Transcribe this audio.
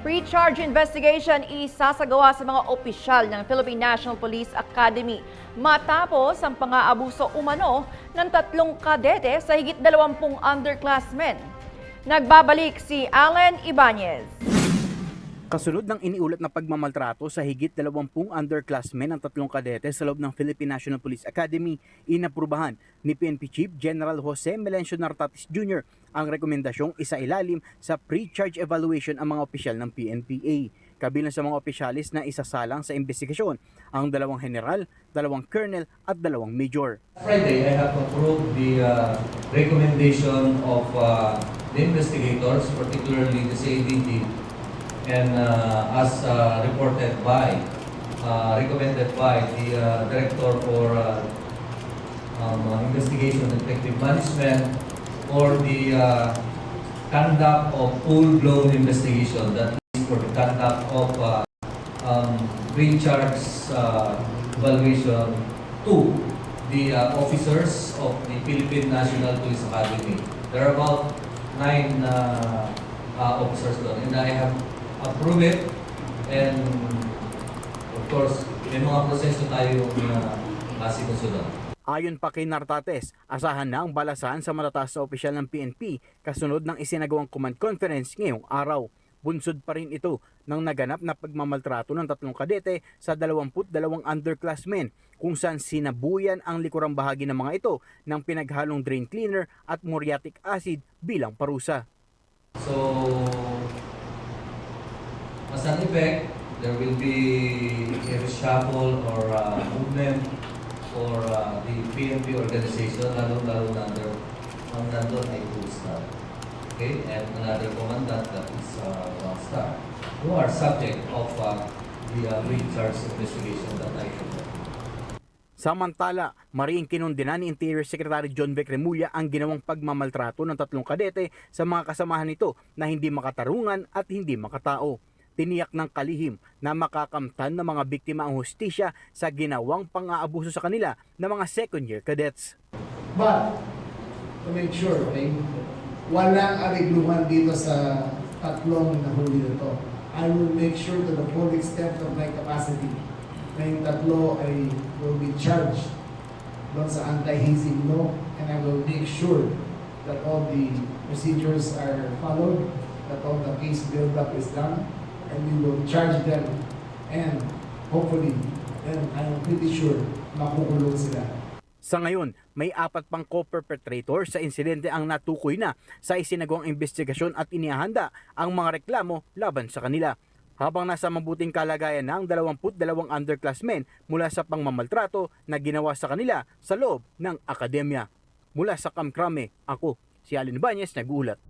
Pre-charge investigation isasagawa sa mga opisyal ng Philippine National Police Academy matapos ang pang-aabuso umano ng 3 kadete sa higit 20 underclassmen. Nagbabalik si Allen Ibanez. Kasunod ng iniulat na pagmamaltrato sa higit 20 underclassmen ng 3 kadete sa loob ng Philippine National Police Academy, inaprubahan ni PNP Chief General Jose Melencio Nartatis Jr. ang rekomendasyong isailalim sa pre-charge evaluation ang mga opisyal ng PNPA. Kabilang sa mga opisyalis na isasalang sa investigasyon ang 2 general, 2 colonel at 2 major. Friday, I have approved the recommendation of the investigators, particularly the CADG, and as recommended by the Director for Investigation and Effective Management for the conduct of full-blown investigation, that is for the conduct of pre-charge evaluation to the officers of the Philippine National Police Academy. There are about 9 officers doon, and I have approved it, and of course, may mga proseso tayo sinusunod. Ayon pa kay Nartates, asahan na ang balasahan sa matataas na opisyal ng PNP kasunod ng isinagawang command conference ngayong araw. Bunsod pa rin ito ng naganap na pagmamaltrato ng 3 kadete sa 22 underclassmen kung saan sinabuyan ang likurang bahagi ng mga ito ng pinaghalong drain cleaner at muriatic acid bilang parusa. So, as an effect, there will be a reshuffle or movement for the PNP organization, lalo na ang nandun ay 2-star. Okay? And another commandant, that is 1-star, who are subject of the pre-charge investigation that I have. Samantala, mariing kinundina ni Interior Secretary John Vic Remulla ang ginawang pagmamaltrato ng 3 kadete sa mga kasamahan nito na hindi makatarungan at hindi makatao. Tiniyak ng kalihim na makakamtan ng mga biktima ang hustisya sa ginawang pang-aabuso sa kanila ng mga second-year cadets. But, to make sure, okay, walang arigluhan dito sa 3 nahuli nito. I will make sure to the full extent of my capacity na yung 3 ay will be charged doon sa anti-hazing law, and I will make sure that all the procedures are followed, that all the case build-up is done, and we will charge them, and hopefully, and I'm pretty sure, makukulong sila. Sa ngayon, may 4 pang co-perpetrator sa insidente ang natukoy na sa isinagawang investigasyon at inihahanda ang mga reklamo laban sa kanila. Habang nasa mabuting kalagayan ng 22 underclassmen mula sa pangmamaltrato na ginawa sa kanila sa loob ng akademya. Mula sa Kamkrame, ako si Allen Ibanez, nag-uulat.